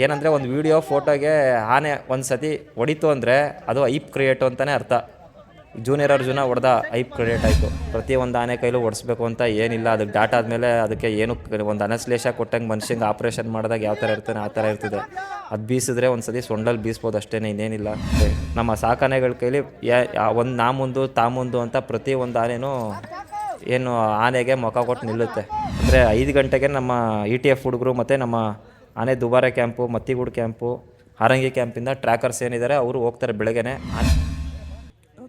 ಏನಂದರೆ ಒಂದು ವೀಡಿಯೋ ಫೋಟೋಗೆ ಆನೆ ಒಂದು ಸತಿ ಹೊಡಿತು ಅಂದರೆ ಅದು ಐಪ್ ಕ್ರಿಯೇಟು ಅಂತಲೇ ಅರ್ಥ. ಜೂನಿಯರ್ ಅರ್ಜುನ ಹೊಡೆದ ಐಪ್ ಕ್ರಿಯೇಟ್ ಆಯಿತು. ಪ್ರತಿಯೊಂದು ಆನೆ ಕೈಲೂ ಓಡಿಸ್ಬೇಕು ಅಂತ ಏನಿಲ್ಲ. ಅದಕ್ಕೆ ಡಾಟ್ ಆದಮೇಲೆ ಅದಕ್ಕೆ ಏನು ಒಂದು ಅನಸ್ಲೇಷ ಕೊಟ್ಟಂಗೆ ಮನುಷ್ಯಂಗೆ ಆಪ್ರೇಷನ್ ಮಾಡಿದಾಗ ಯಾವ ಥರ ಇರ್ತಾನೆ ಆ ಥರ ಇರ್ತದೆ. ಅದು ಬೀಸಿದ್ರೆ ಒಂದು ಸತಿ ಸೊಂಡಲ್ಲಿ ಬೀಸ್ಬೋದು ಅಷ್ಟೇ, ಇನ್ನೇನಿಲ್ಲ. ನಮ್ಮ ಸಾಕಾನೆಗಳ ಕೈಲಿ ಒಂದು ನಾ ಮುಂದು ತಾ ಮುಂದು ಅಂತ ಪ್ರತಿಯೊಂದು ಆನೆನೂ ಏನು ಆನೆಗೆ ಮುಖ ಕೊಟ್ಟು ನಿಲ್ಲುತ್ತೆ. ಅಂದರೆ 5 ಗಂಟೆಗೆ ನಮ್ಮ ETF ಹುಡುಗರು ಮತ್ತು ನಮ್ಮ ಆನೆ ದುಬಾರೆ ಕ್ಯಾಂಪು, ಮತ್ತಿಗೂಡು ಕ್ಯಾಂಪು, ಹಾರಂಗಿ ಕ್ಯಾಂಪಿಂದ ಟ್ರ್ಯಾಕರ್ಸ್ ಏನಿದ್ದಾರೆ ಅವರು ಹೋಗ್ತಾರೆ ಬೆಳಗ್ಗೆನೆ.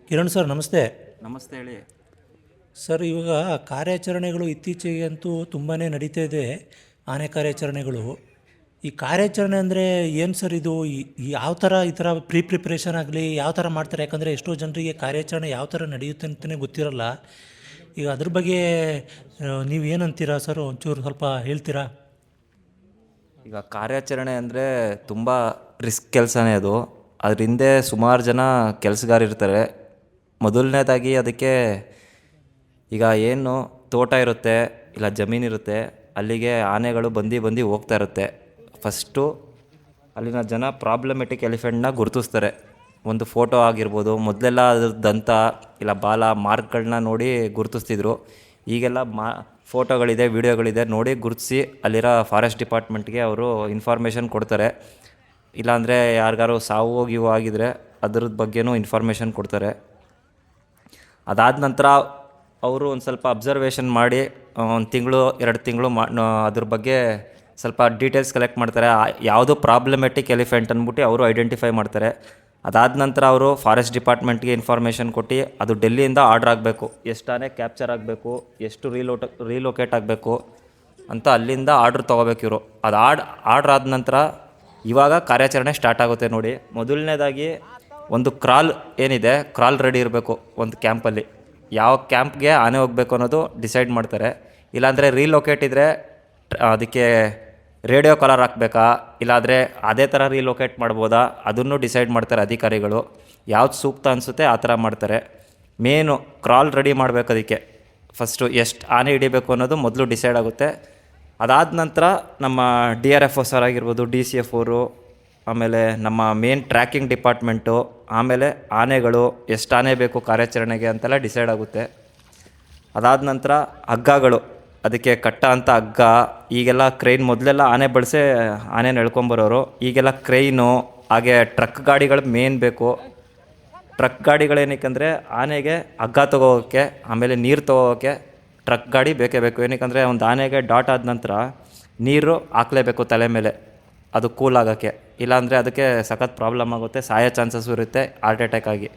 ಕಿರಣ್ ಸರ್ ನಮಸ್ತೆ. ನಮಸ್ತೆ, ಹೇಳಿ ಸರ್. ಇವಾಗ ಕಾರ್ಯಾಚರಣೆಗಳು ಇತ್ತೀಚೆಗೆ ಅಂತೂ ತುಂಬಾ ನಡೀತಾ ಇದೆ, ಆನೆ ಕಾರ್ಯಾಚರಣೆಗಳು. ಈ ಕಾರ್ಯಾಚರಣೆ ಅಂದರೆ ಏನು ಸರ್ ಇದು? ಯಾವ ಥರ ಈ ಥರ ಪ್ರಿಪ್ರೇಷನ್ ಆಗಲಿ ಯಾವ ಥರ ಮಾಡ್ತಾರೆ? ಯಾಕಂದರೆ ಎಷ್ಟೋ ಜನರಿಗೆ ಕಾರ್ಯಾಚರಣೆ ಯಾವ ಥರ ನಡೆಯುತ್ತೆ ಅಂತಲೇ ಗೊತ್ತಿರಲ್ಲ. ಈಗ ಅದ್ರ ಬಗ್ಗೆ ನೀವು ಏನಂತೀರಾ ಸರ್? ಒಂಚೂರು ಸ್ವಲ್ಪ ಹೇಳ್ತೀರಾ? ಈಗ ಕಾರ್ಯಾಚರಣೆ ಅಂದರೆ ತುಂಬ ರಿಸ್ಕ್ ಕೆಲಸನೇ ಅದು. ಅದ್ರ ಹಿಂದೆ ಸುಮಾರು ಜನ ಕೆಲಸಗಾರಿರ್ತಾರೆ. ಮೊದಲನೇದಾಗಿ ಅದಕ್ಕೆ ಈಗ ಏನು ತೋಟ ಇರುತ್ತೆ ಇಲ್ಲ ಜಮೀನಿರುತ್ತೆ, ಅಲ್ಲಿಗೆ ಆನೆಗಳು ಬಂದು ಹೋಗ್ತಾ ಇರುತ್ತೆ. ಫಸ್ಟು ಅಲ್ಲಿನ ಜನ ಪ್ರಾಬ್ಲಮೆಟಿಕ್ ಎಲಿಫೆಂಟ್ನ ಗುರುತಿಸ್ತಾರೆ. ಒಂದು ಫೋಟೋ ಆಗಿರ್ಬೋದು. ಮೊದಲೆಲ್ಲ ಅದ್ರ ದಂತ ಇಲ್ಲ ಬಾಲ ಮಾರ್ಕ್ಗಳನ್ನ ನೋಡಿ ಗುರುತಿಸ್ತಿದ್ರು. ಈಗೆಲ್ಲ ಫೋಟೋಗಳಿದೆ, ವೀಡಿಯೋಗಳಿದೆ, ನೋಡಿ ಗುರುತಿಸಿ ಅಲ್ಲಿರೋ ಫಾರೆಸ್ಟ್ ಡಿಪಾರ್ಟ್ಮೆಂಟ್ಗೆ ಅವರು ಇನ್ಫಾರ್ಮೇಷನ್ ಕೊಡ್ತಾರೆ. ಇಲ್ಲಾಂದರೆ ಯಾರಿಗಾರು ಸಾವು ಇವು ಆಗಿದ್ರೆ ಅದ್ರದ್ದು ಬಗ್ಗೆನೂ ಇನ್ಫಾರ್ಮೇಷನ್ ಕೊಡ್ತಾರೆ. ಅದಾದ ನಂತರ ಅವರು ಒಂದು ಸ್ವಲ್ಪ ಅಬ್ಸರ್ವೇಷನ್ ಮಾಡಿ 1 ತಿಂಗಳು 2 ತಿಂಗಳು ಅದ್ರ ಬಗ್ಗೆ ಸ್ವಲ್ಪ ಡೀಟೇಲ್ಸ್ ಕಲೆಕ್ಟ್ ಮಾಡ್ತಾರೆ. ಯಾವುದು ಪ್ರಾಬ್ಲಮೆಟಿಕ್ ಎಲಿಫೆಂಟ್ ಅಂದ್ಬಿಟ್ಟು ಅವರು ಐಡೆಂಟಿಫೈ ಮಾಡ್ತಾರೆ. ಅದಾದ ನಂತರ ಅವರು ಫಾರೆಸ್ಟ್ ಡಿಪಾರ್ಟ್ಮೆಂಟ್ಗೆ ಇನ್ಫಾರ್ಮೇಷನ್ ಕೊಟ್ಟು ಅದು ಡೆಲ್ಲಿಯಿಂದ ಆರ್ಡ್ರ್ ಆಗಬೇಕು, ಎಷ್ಟು ಆನೆ ಕ್ಯಾಪ್ಚರ್ ಆಗಬೇಕು, ಎಷ್ಟು ರೀಲೊಕೇಟ್ ಆಗಬೇಕು ಅಂತ ಅಲ್ಲಿಂದ ಆರ್ಡ್ರ್ ತೊಗೋಬೇಕು ಇವರು. ಅದು ಆರ್ಡ್ರ್ ಆದ ನಂತರ ಇವಾಗ ಕಾರ್ಯಾಚರಣೆ ಸ್ಟಾರ್ಟ್ ಆಗುತ್ತೆ ನೋಡಿ. ಮೊದಲನೇದಾಗಿ ಒಂದು ಕ್ರಾಲ್ ಏನಿದೆ, ಕ್ರಾಲ್ ರೆಡಿ ಇರಬೇಕು ಒಂದು ಕ್ಯಾಂಪಲ್ಲಿ. ಯಾವ ಕ್ಯಾಂಪ್ಗೆ ಆನೆ ಹೋಗಬೇಕು ಅನ್ನೋದು ಡಿಸೈಡ್ ಮಾಡ್ತಾರೆ. ಇಲ್ಲಾಂದರೆ ರೀಲೊಕೇಟ್ ಇದ್ದರೆ ಅದಕ್ಕೆ ರೇಡಿಯೋ ಕಾಲರ್ ಹಾಕಬೇಕಾ, ಇಲ್ಲಾಂದರೆ ಅದೇ ಥರ ರೀಲೊಕೇಟ್ ಮಾಡ್ಬೋದಾ ಅದನ್ನು ಡಿಸೈಡ್ ಮಾಡ್ತಾರೆ ಅಧಿಕಾರಿಗಳು. ಯಾವ್ದು ಸೂಕ್ತ ಅನಿಸುತ್ತೆ ಆ ಥರ ಮಾಡ್ತಾರೆ. ಮೇನು ಕ್ರಾಲ್ ರೆಡಿ ಮಾಡಬೇಕು. ಅದಕ್ಕೆ ಫಸ್ಟು ಎಷ್ಟು ಆನೆ ಹಿಡಿಬೇಕು ಅನ್ನೋದು ಮೊದಲು ಡಿಸೈಡ್ ಆಗುತ್ತೆ. ಅದಾದ ನಂತರ ನಮ್ಮ DRFO ಸರ್ ಆಗಿರ್ಬೋದು, DCF ಅವರು, ಆಮೇಲೆ ನಮ್ಮ ಮೇನ್ ಟ್ರ್ಯಾಕಿಂಗ್ ಡಿಪಾರ್ಟ್ಮೆಂಟು, ಆಮೇಲೆ ಆನೆಗಳು ಎಷ್ಟು ಆನೆ ಬೇಕು ಕಾರ್ಯಾಚರಣೆಗೆ ಅಂತೆಲ್ಲ ಡಿಸೈಡ್ ಆಗುತ್ತೆ. ಅದಾದ ನಂತರ ಹಗ್ಗಗಳು, ಅದಕ್ಕೆ ಕಟ್ಟ ಅಂತ ಹಗ್ಗ. ಈಗೆಲ್ಲ ಕ್ರೈನ್, ಮೊದಲೆಲ್ಲ ಆನೆ ಬಳಸಿ ಆನೆನ ಎಳ್ಕೊಂಬರೋರು. ಈಗೆಲ್ಲ ಕ್ರೈನು, ಹಾಗೆ ಟ್ರಕ್ ಗಾಡಿಗಳು ಮೇನ್ ಬೇಕು. ಟ್ರಕ್ ಗಾಡಿಗಳೇನಕ್ಕಂದರೆ ಆನೆಗೆ ಹಗ್ಗ ತೊಗೋಕ್ಕೆ, ಆಮೇಲೆ ನೀರು ತೊಗೋಕ್ಕೆ ಟ್ರಕ್ ಗಾಡಿ ಬೇಕೇ ಬೇಕು. ಏನಕ್ಕಂದರೆ ಒಂದು ಆನೆಗೆ ಡಾಟ್ ಆದ ನಂತರ ನೀರು ಹಾಕಲೇಬೇಕು ತಲೆ ಮೇಲೆ, ಅದು ಕೂಲ್ ಆಗೋಕ್ಕೆ. ಇಲ್ಲಾಂದರೆ ಅದಕ್ಕೆ ಸಖತ್ ಪ್ರಾಬ್ಲಮ್ ಆಗುತ್ತೆ, ಸಾಯೋ ಚಾನ್ಸಸ್ಸು ಇರುತ್ತೆ ಹಾರ್ಟ್ ಅಟ್ಯಾಕ್ ಆಗಿ.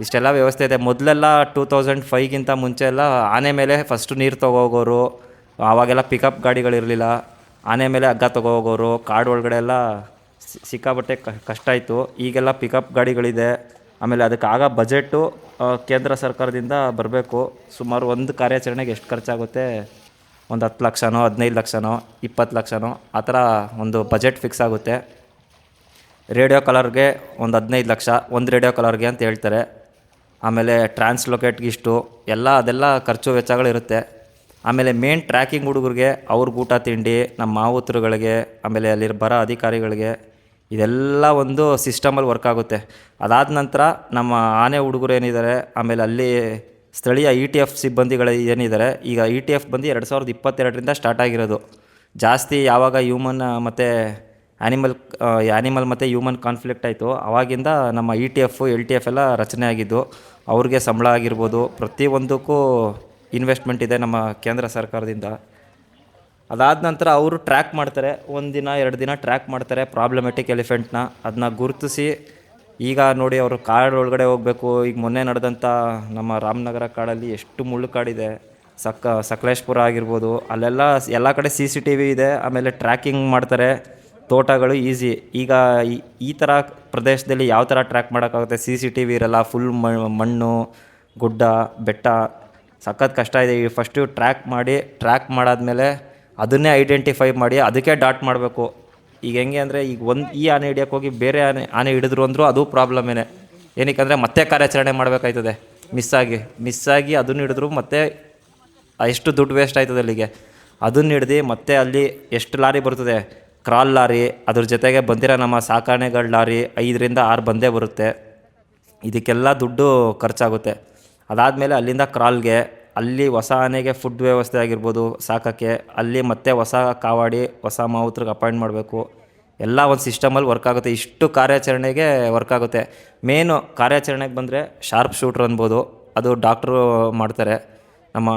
ಇಷ್ಟೆಲ್ಲ ವ್ಯವಸ್ಥೆ ಇದೆ. ಮೊದಲೆಲ್ಲ 2005ಗಿಂತ ಮುಂಚೆ ಎಲ್ಲ ಆನೆ ಮೇಲೆ ಫಸ್ಟು ನೀರು ತೊಗೋಗೋರು. ಆವಾಗೆಲ್ಲ ಪಿಕಪ್ ಗಾಡಿಗಳಿರಲಿಲ್ಲ, ಆನೆ ಮೇಲೆ ಹಗ್ಗ ತೊಗೋಗೋರು. ಕಾಡು ಒಳಗಡೆ ಎಲ್ಲ ಸಿಕ್ಕಾಬಟ್ಟೆ ಕಷ್ಟ ಇತ್ತು. ಈಗೆಲ್ಲ ಪಿಕಪ್ ಗಾಡಿಗಳಿದೆ. ಆಮೇಲೆ ಅದಕ್ಕೆ ಆಗ ಬಜೆಟು ಕೇಂದ್ರ ಸರ್ಕಾರದಿಂದ ಬರಬೇಕು. ಸುಮಾರು ಒಂದು ಕಾರ್ಯಾಚರಣೆಗೆ ಎಷ್ಟು ಖರ್ಚಾಗುತ್ತೆ, ಒಂದು 10 ಲಕ್ಷನೋ 15 ಲಕ್ಷನೋ 20 ಲಕ್ಷನೋ ಆ ಥರ ಒಂದು ಬಜೆಟ್ ಫಿಕ್ಸ್ ಆಗುತ್ತೆ. ರೇಡಿಯೋ ಕಲರ್ಗೆ ಒಂದು 15 ಲಕ್ಷ ಒಂದು ರೇಡಿಯೋ ಕಲರ್ಗೆ ಅಂತ ಹೇಳ್ತಾರೆ. ಆಮೇಲೆ ಟ್ರಾನ್ಸ್ಲೊಕೇಟ್ಗೆ ಇಷ್ಟು ಎಲ್ಲ, ಅದೆಲ್ಲ ಖರ್ಚು ವೆಚ್ಚಗಳಿರುತ್ತೆ. ಆಮೇಲೆ ಮೇನ್ ಟ್ರ್ಯಾಕಿಂಗ್ ಹುಡುಗರಿಗೆ ಅವ್ರಿಗೆ ಊಟ ತಿಂಡಿ, ನಮ್ಮ ಮಾವುತರುಗಳಿಗೆ, ಆಮೇಲೆ ಅಲ್ಲಿ ಬರೋ ಅಧಿಕಾರಿಗಳಿಗೆ, ಇದೆಲ್ಲ ಒಂದು ಸಿಸ್ಟಮಲ್ಲಿ ವರ್ಕ್ ಆಗುತ್ತೆ. ಅದಾದ ನಂತರ ನಮ್ಮ ಆನೆ ಹುಡುಗರು ಏನಿದ್ದಾರೆ, ಆಮೇಲೆ ಅಲ್ಲಿ ಸ್ಥಳೀಯ ETF ಸಿಬ್ಬಂದಿಗಳು ಏನಿದ್ದಾರೆ, ಈಗ ETF ಬಂದು 2022ರಿಂದ ಸ್ಟಾರ್ಟ್ ಆಗಿರೋದು. ಜಾಸ್ತಿ ಯಾವಾಗ ಹ್ಯೂಮನ್ ಮತ್ತು ಆ್ಯನಿಮಲ್ ಮತ್ತು ಹ್ಯೂಮನ್ ಕಾನ್ಫ್ಲಿಕ್ಟ್ ಆಯಿತು, ಆವಾಗಿಂದ ನಮ್ಮ ETF LTF ಎಲ್ಲ ರಚನೆ ಆಗಿದ್ದು. ಅವ್ರಿಗೆ ಸಂಬಳ ಆಗಿರ್ಬೋದು, ಪ್ರತಿಯೊಂದಕ್ಕೂ ಇನ್ವೆಸ್ಟ್ಮೆಂಟ್ ಇದೆ ನಮ್ಮ ಕೇಂದ್ರ ಸರ್ಕಾರದಿಂದ. ಅದಾದ ನಂತರ ಅವರು ಟ್ರ್ಯಾಕ್ ಮಾಡ್ತಾರೆ, 1 ದಿನ 2 ದಿನ ಟ್ರ್ಯಾಕ್ ಮಾಡ್ತಾರೆ ಪ್ರಾಬ್ಲಮೆಟಿಕ್ ಎಲಿಫೆಂಟ್ನ. ಅದನ್ನ ಗುರುತಿಸಿ ಈಗ ನೋಡಿ ಅವರು ಕಾಡು ಒಳಗಡೆ ಹೋಗಬೇಕು. ಈಗ ಮೊನ್ನೆ ನಡೆದಂಥ ನಮ್ಮ ರಾಮನಗರ ಕಾಡಲ್ಲಿ ಎಷ್ಟು ಮುಳ್ಳು ಕಾಡಿದೆ, ಸಕಲೇಶ್ಪುರ ಆಗಿರ್ಬೋದು, ಅಲ್ಲೆಲ್ಲ ಎಲ್ಲ ಕಡೆ CCTV ಇದೆ. ಆಮೇಲೆ ಟ್ರ್ಯಾಕಿಂಗ್ ಮಾಡ್ತಾರೆ. ತೋಟಗಳು ಈಸಿ. ಈಗ ಈ ಥರ ಪ್ರದೇಶದಲ್ಲಿ ಯಾವ ಥರ ಟ್ರ್ಯಾಕ್ ಮಾಡೋಕ್ಕಾಗುತ್ತೆ? CCTV ಇರಲ್ಲ, ಫುಲ್ ಮಣ್ಣು, ಗುಡ್ಡ, ಬೆಟ್ಟ, ಸಖತ್ ಕಷ್ಟ ಇದೆ. ಈ ಫಸ್ಟು ಟ್ರ್ಯಾಕ್ ಮಾಡಾದ್ಮೇಲೆ ಅದನ್ನೇ ಐಡೆಂಟಿಫೈ ಮಾಡಿ ಅದಕ್ಕೆ ಡಾಟ್ ಮಾಡಬೇಕು. ಈಗ ಹೆಂಗೆ ಅಂದರೆ, ಈಗ ಈ ಆನೆ ಹಿಡಿಯೋಕ್ಕೆ ಹೋಗಿ ಬೇರೆ ಆನೆ ಹಿಡಿದ್ರು ಅಂದರೂ ಅದು ಪ್ರಾಬ್ಲಮೇನೆ. ಏನಕ್ಕೆ ಮತ್ತೆ ಕಾರ್ಯಾಚರಣೆ ಮಾಡಬೇಕಾಯ್ತದೆ. ಮಿಸ್ಸಾಗಿ ಅದನ್ನು ಹಿಡಿದ್ರು ಮತ್ತೆ ಎಷ್ಟು ದುಡ್ಡು ವೇಸ್ಟ್ ಆಯ್ತದೆ ಅಲ್ಲಿಗೆ. ಅದನ್ನು ಹಿಡ್ದು ಮತ್ತೆ ಅಲ್ಲಿ ಎಷ್ಟು ಲಾರಿ ಬರ್ತದೆ, ಕ್ರಾಲ್ ಲಾರಿ, ಅದ್ರ ಜೊತೆಗೆ ಬಂದಿರೋ ನಮ್ಮ ಸಾಕಾಣೆಗಳ ಲಾರಿ 5 ರಿಂದ 6 ಬಂದೇ ಬರುತ್ತೆ. ಇದಕ್ಕೆಲ್ಲ ದುಡ್ಡು ಖರ್ಚಾಗುತ್ತೆ. ಅದಾದಮೇಲೆ ಅಲ್ಲಿಂದ ಕ್ರಾಲ್ಗೆ, ಅಲ್ಲಿ ಹೊಸ ಆನೆಗೆ ಫುಡ್ ವ್ಯವಸ್ಥೆ ಆಗಿರ್ಬೋದು ಸಾಕೋಕ್ಕೆ, ಅಲ್ಲಿ ಮತ್ತೆ ಹೊಸ ಕಾವಾಡಿ ಹೊಸ ಮಾವುತ್ರಿಗೆ ಅಪಾಯಿಂಟ್ ಮಾಡಬೇಕು. ಎಲ್ಲ ಒಂದು ಸಿಸ್ಟಮಲ್ಲಿ ವರ್ಕ್ ಆಗುತ್ತೆ. ಇಷ್ಟು ಕಾರ್ಯಾಚರಣೆಗೆ ವರ್ಕ್ ಆಗುತ್ತೆ. ಮೇನು ಕಾರ್ಯಾಚರಣೆಗೆ ಬಂದರೆ ಶಾರ್ಪ್ ಶೂಟ್ರ್ ಅನ್ಬೋದು, ಅದು ಡಾಕ್ಟ್ರು ಮಾಡ್ತಾರೆ. ನಮ್ಮ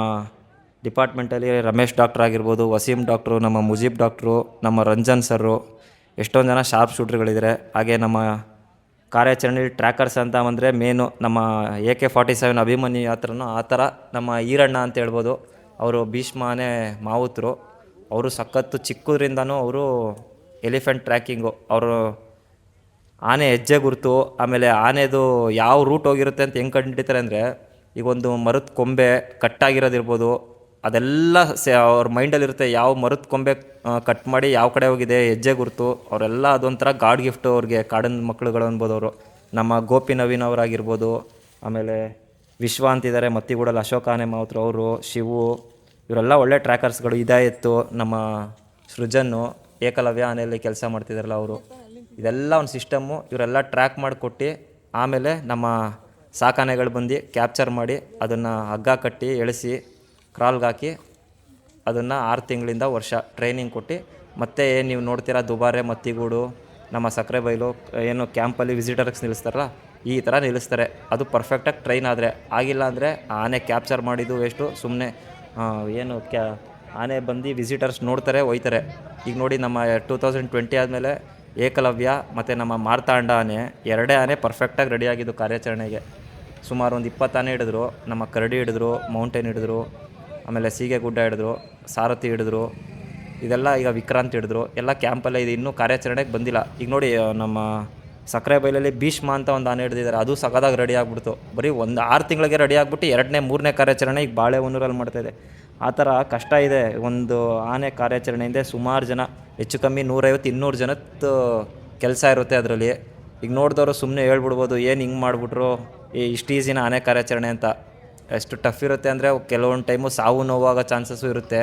ಡಿಪಾರ್ಟ್ಮೆಂಟಲ್ಲಿ ರಮೇಶ್ ಡಾಕ್ಟ್ರ್ ಆಗಿರ್ಬೋದು, ವಸೀಂ ಡಾಕ್ಟ್ರು, ನಮ್ಮ ಮುಜೀಬ್ ಡಾಕ್ಟ್ರು, ನಮ್ಮ ರಂಜನ್ ಸರ್ರು, ಎಷ್ಟೊಂದು ಜನ ಶಾರ್ಪ್ ಶೂಟ್ರ್ಗಳಿದ್ದಾರೆ. ಹಾಗೆ ನಮ್ಮ ಕಾರ್ಯಾಚರಣೆಯಲ್ಲಿ ಟ್ರ್ಯಾಕರ್ಸ್ ಅಂತ ಬಂದರೆ ಮೇನು ನಮ್ಮ AK-47 ಅಭಿಮನ್ಯು ಹತ್ರನೂ ಆ ಥರ ನಮ್ಮ ಈರಣ್ಣ ಅಂತ ಹೇಳ್ಬೋದು. ಅವರು ಭೀಷ್ಮಾನೇ ಮಾವುತರು. ಅವರು ಸಖತ್ತು ಚಿಕ್ಕದ್ರಿಂದನೂ ಅವರು ಎಲಿಫೆಂಟ್ ಟ್ರ್ಯಾಕಿಂಗು, ಅವರು ಆನೆ ಹೆಜ್ಜೆ ಗುರುತು, ಆಮೇಲೆ ಆನೆದು ಯಾವ ರೂಟ್ ಹೋಗಿರುತ್ತೆ ಅಂತ ಹೆಂಗೆ ಕಂಡುಹಿಡಿತಾರೆ ಅಂದರೆ, ಈಗ ಒಂದು ಮರದ ಕೊಂಬೆ ಕಟ್ಟಾಗಿರೋದಿರ್ಬೋದು, ಅದೆಲ್ಲ ಅವ್ರ ಮೈಂಡಲ್ಲಿರುತ್ತೆ. ಯಾವ ಮರದ ಕೊಂಬೆ ಕಟ್ ಮಾಡಿ ಯಾವ ಕಡೆ ಹೋಗಿದೆ ಹೆಜ್ಜೆ ಗುರುತು, ಅವರೆಲ್ಲ ಅದೊಂಥರ ಗಾಡ್ ಗಿಫ್ಟು ಅವ್ರಿಗೆ, ಕಾಡಿನ ಮಕ್ಕಳುಗಳು ಅನ್ಬೋದು ಅವರು. ನಮ್ಮ ಗೋಪಿ ನವೀನ್ ಅವರಾಗಿರ್ಬೋದು, ಆಮೇಲೆ ವಿಶ್ವ ಅಂತಿದ್ದಾರೆ ಮತ್ತಿಗೂಡಲ್ಲಿ, ಅಶೋಕ ಆನೆ ಮಾವುತರು ಅವರು, ಶಿವು, ಇವರೆಲ್ಲ ಒಳ್ಳೆ ಟ್ರ್ಯಾಕರ್ಸ್ಗಳು. ಇದಾಯಿತು ನಮ್ಮ ಸೃಜನ್ನು, ಏಕಲವ್ಯ ಆನೆಯಲ್ಲಿ ಕೆಲಸ ಮಾಡ್ತಿದ್ದಾರಲ್ಲ ಅವರು. ಇದೆಲ್ಲ ಒಂದು ಸಿಸ್ಟಮ್ಮು. ಇವರೆಲ್ಲ ಟ್ರ್ಯಾಕ್ ಮಾಡಿಕೊಟ್ಟು ಆಮೇಲೆ ನಮ್ಮ ಸಾಕಾನೆಗಳು ಬಂದು ಕ್ಯಾಪ್ಚರ್ ಮಾಡಿ ಅದನ್ನು ಹಗ್ಗ ಕಟ್ಟಿ ಎಳಿಸಿ ಕ್ರಾಲ್ಗೆ ಹಾಕಿ ಅದನ್ನು 6 ತಿಂಗಳಿಂದ ವರ್ಷ ಟ್ರೈನಿಂಗ್ ಕೊಟ್ಟು, ಮತ್ತೆ ಏನು ನೀವು ನೋಡ್ತೀರಾ ದುಬಾರೆ, ಮತ್ತಿಗೂಡು, ನಮ್ಮ ಸಕ್ಕರೆಬೈಲು ಏನು ಕ್ಯಾಂಪಲ್ಲಿ ವಿಸಿಟರ್ಸ್ ನಿಲ್ಲಿಸ್ತಾರಲ್ಲ, ಈ ಥರ ನಿಲ್ಲಿಸ್ತಾರೆ. ಅದು ಪರ್ಫೆಕ್ಟಾಗಿ ಟ್ರೈನ್ ಆದರೆ. ಆಗಿಲ್ಲ ಅಂದರೆ ಆನೆ ಕ್ಯಾಪ್ಚರ್ ಮಾಡಿದ್ದು ವೇಸ್ಟು. ಸುಮ್ಮನೆ ಏನು ಆನೆ ಬಂದು ವಿಸಿಟರ್ಸ್ ನೋಡ್ತಾರೆ, ಒಯ್ತಾರೆ. ಈಗ ನೋಡಿ ನಮ್ಮ 2020 ಆದಮೇಲೆ ಏಕಲವ್ಯ ಮತ್ತು ನಮ್ಮ ಮಾರ್ತಾಂಡ ಆನೆ, 2 ಆನೆ ಪರ್ಫೆಕ್ಟಾಗಿ ರೆಡಿಯಾಗಿದ್ದು ಕಾರ್ಯಾಚರಣೆಗೆ. ಸುಮಾರು ಒಂದು 20 ಆನೆ ಹಿಡಿದ್ರು. ನಮ್ಮ ಕರಡಿ ಹಿಡಿದ್ರು, ಮೌಂಟೇನ್ ಹಿಡಿದ್ರು, ಆಮೇಲೆ ಸೀಗೆಗುಡ್ಡ ಹಿಡಿದ್ರು, ಸಾರಥಿ ಹಿಡಿದ್ರು. ಇದೆಲ್ಲ ಈಗ ವಿಕ್ರಾಂತ್ ಹಿಡಿದ್ರು. ಎಲ್ಲ ಕ್ಯಾಂಪಲ್ಲೇ ಇದೆ, ಇನ್ನೂ ಕಾರ್ಯಾಚರಣೆಗೆ ಬಂದಿಲ್ಲ. ಈಗ ನೋಡಿ ನಮ್ಮ ಸಕ್ಕರೆ ಬೈಲಲ್ಲಿ ಭೀಷ್ಮ ಅಂತ ಒಂದು ಆನೆ ಹಿಡಿದಿದ್ದಾರೆ. ಅದು ಸಗದಾಗಿ ರೆಡಿ ಆಗಿಬಿಡ್ತು. ಬರೀ 6 ತಿಂಗಳಿಗೆ ರೆಡಿ ಆಗಿಬಿಟ್ಟು 2ನೇ 3ನೇ ಕಾರ್ಯಾಚರಣೆ ಈಗ ಬಾಳೆಹೊನ್ನೂರಲ್ಲಿ ಮಾಡ್ತಾಯಿದೆ. ಆ ಥರ ಕಷ್ಟ ಇದೆ ಒಂದು ಆನೆ ಕಾರ್ಯಾಚರಣೆಯಿಂದ. ಸುಮಾರು ಜನ, ಹೆಚ್ಚು ಕಮ್ಮಿ 150-200 ಜನದ್ದು ಕೆಲಸ ಇರುತ್ತೆ ಅದರಲ್ಲಿ. ಈಗ ನೋಡಿದವರು ಸುಮ್ಮನೆ ಹೇಳ್ಬಿಡ್ಬೋದು, ಏನು ಹಿಂಗೆ ಮಾಡಿಬಿಟ್ರು, ಇಷ್ಟು ಈಸಿನ ಆನೆ ಕಾರ್ಯಾಚರಣೆ ಅಂತ. ಎಷ್ಟು ಟಫ್ ಇರುತ್ತೆ ಅಂದರೆ ಕೆಲವೊಂದು ಟೈಮು ಸಾವು ನೋವಾಗೋ ಚಾನ್ಸಸ್ಸು ಇರುತ್ತೆ.